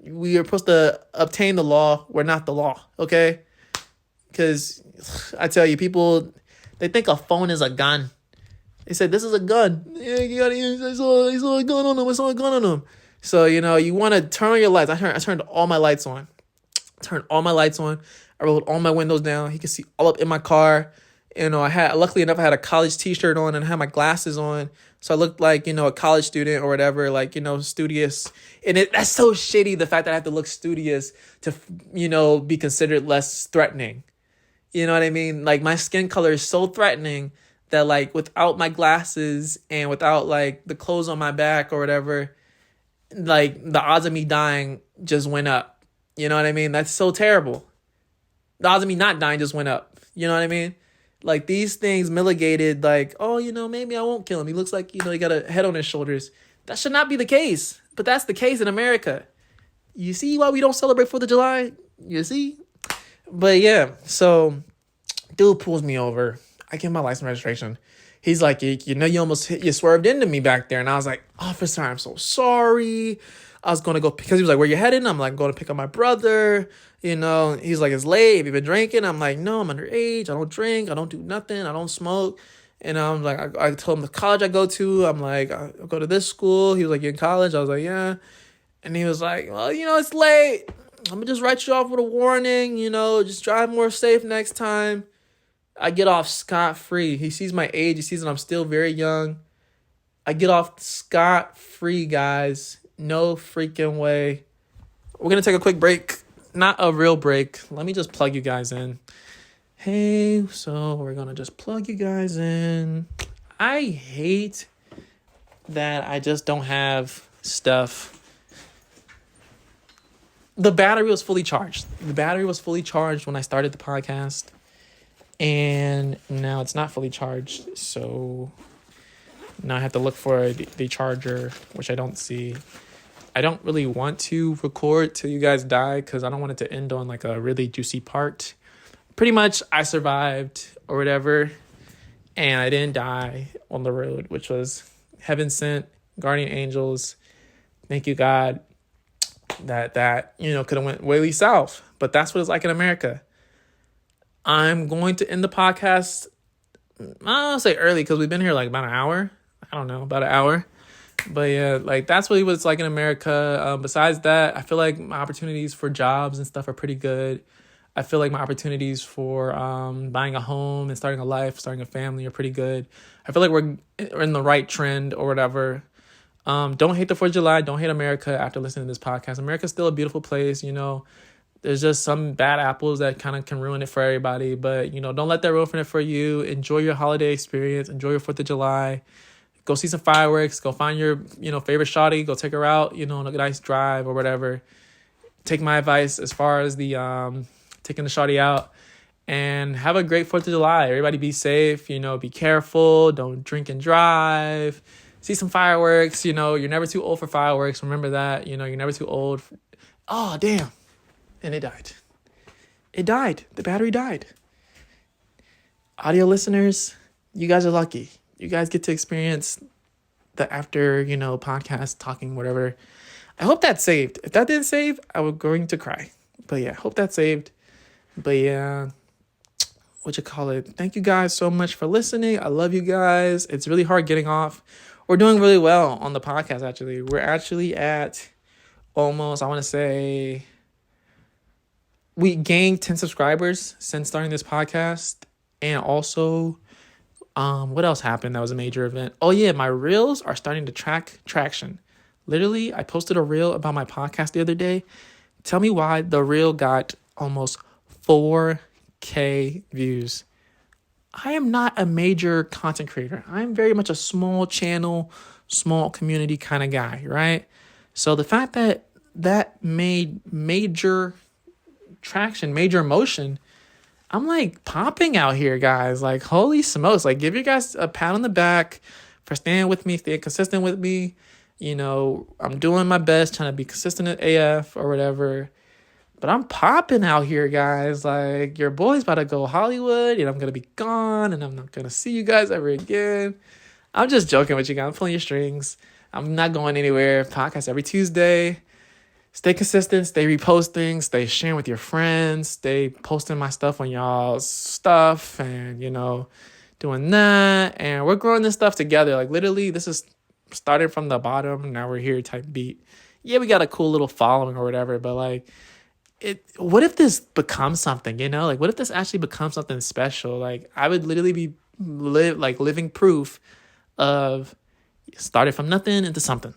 Speaker 1: We are supposed to obtain the law. We're not the law, okay? Because I tell you, people, they think a phone is a gun. They said, this is a gun. Yeah, you gotta use, I saw a gun on them. I saw a gun on them. So, you want to turn on your lights. I turned all my lights on. I rolled all my windows down. He could see all up in my car. Luckily enough, I had a college t-shirt on and I had my glasses on. So I looked like, a college student or whatever, like, studious. And that's so shitty, the fact that I have to look studious to, be considered less threatening. You know what I mean? Like, my skin color is so threatening that, like, without my glasses and without, like, the clothes on my back or whatever, like, the odds of me dying just went up. You know what I mean? That's so terrible. The odds of me not dying just went up. You know what I mean? Like, these things mitigated, like, oh, maybe I won't kill him. He looks like, he got a head on his shoulders. That should not be the case. But that's the case in America. You see why we don't celebrate 4th of July? You see? But yeah, so dude pulls me over. I get my license registration. He's like, you swerved into me back there. And I was like, officer, I'm so sorry. I was going to go, because he was like, where you heading? I'm like, going to pick up my brother. He's like, it's late. Have you been drinking? I'm like, no, I'm underage. I don't drink. I don't do nothing. I don't smoke. And I'm like, I told him the college I go to. I'm like, I go to this school. He was like, you in college? I was like, yeah. And he was like, well, it's late. I'm going to just write you off with a warning. Just drive more safe next time. I get off scot-free. He sees my age. He sees that I'm still very young. I get off scot-free, guys. No freaking way. We're going to take a quick break. Not a real break. Let me just plug you guys in. Hey, so we're going to just plug you guys in. I hate that I just don't have stuff. The battery was fully charged. The battery was fully charged when I started the podcast. And now it's not fully charged. So now I have to look for the charger, which I don't see. I don't really want to record till you guys die because I don't want it to end on like a really juicy part. Pretty much I survived or whatever. And I didn't die on the road, which was heaven sent, guardian angels. Thank you, God. That could have went way south, but that's what it's like in America. I'm going to end the podcast. I'll say early because we've been here like about an hour. I don't know, about an hour. But yeah, like that's really what it's like in America. Besides that, I feel like my opportunities for jobs and stuff are pretty good. I feel like my opportunities for buying a home and starting a life, starting a family are pretty good. I feel like we're in the right trend or whatever. Don't hate the 4th of July. Don't hate America after listening to this podcast. America's still a beautiful place, There's just some bad apples that kind of can ruin it for everybody. But, don't let that ruin it for you. Enjoy your holiday experience. Enjoy your 4th of July. Go see some fireworks. Go find your, favorite shawty. Go take her out, on a nice drive or whatever. Take my advice as far as the taking the shawty out. And have a great 4th of July. Everybody be safe. Be careful. Don't drink and drive. See some fireworks, you're never too old for fireworks. Remember that, you're never too old. Oh, damn. And it died. It died. The battery died. Audio listeners, you guys are lucky. You guys get to experience the after, podcast, talking, whatever. I hope that saved. If that didn't save, I was going to cry. But yeah, hope that saved. But yeah, thank you guys so much for listening. I love you guys. It's really hard getting off. We're doing really well on the podcast, actually. We're actually at almost, I want to say, we gained 10 subscribers since starting this podcast. And also, what else happened that was a major event? Oh, yeah, my reels are starting to traction. Literally, I posted a reel about my podcast the other day. Tell me why the reel got almost 4K views. I am not a major content creator. I'm very much a small channel, small community kind of guy, right? So the fact that made major traction, major emotion, I'm like popping out here, guys. Like, holy smokes. Like, give you guys a pat on the back for staying with me, staying consistent with me. I'm doing my best, trying to be consistent at AF or whatever. But I'm popping out here, guys. Like, your boy's about to go Hollywood, and I'm going to be gone, and I'm not going to see you guys ever again. I'm just joking with you guys. I'm pulling your strings. I'm not going anywhere. Podcast every Tuesday. Stay consistent. Stay reposting. Stay sharing with your friends. Stay posting my stuff on y'all's stuff and, doing that. And we're growing this stuff together. Like, literally, this is started from the bottom. Now we're here type beat. Yeah, we got a cool little following or whatever, but, like, what if this becomes something, Like, what if this actually becomes something special? Like, I would literally be living proof of started from nothing into something.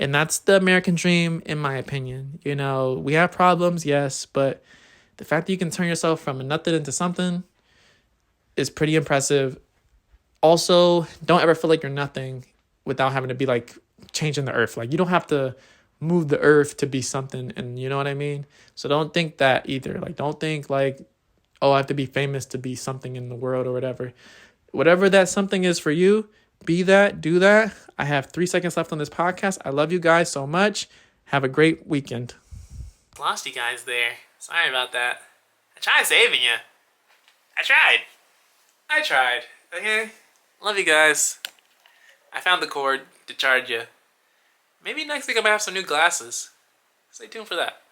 Speaker 1: And that's the American dream, in my opinion. We have problems, yes, but the fact that you can turn yourself from nothing into something is pretty impressive. Also, don't ever feel like you're nothing without having to be, like, changing the earth. Like, you don't have to move the earth to be something, and you know what I mean? So don't think that either. Like, don't think like, oh, I have to be famous to be something in the world or whatever. Whatever that something is for you, be that, do that. I have 3 seconds left on this podcast. I love you guys so much. Have a great weekend. Lost you guys there. Sorry about that. I tried saving you. I tried. Okay? Love you guys. I found the cord to charge you. Maybe next week I might have some new glasses. Stay tuned for that.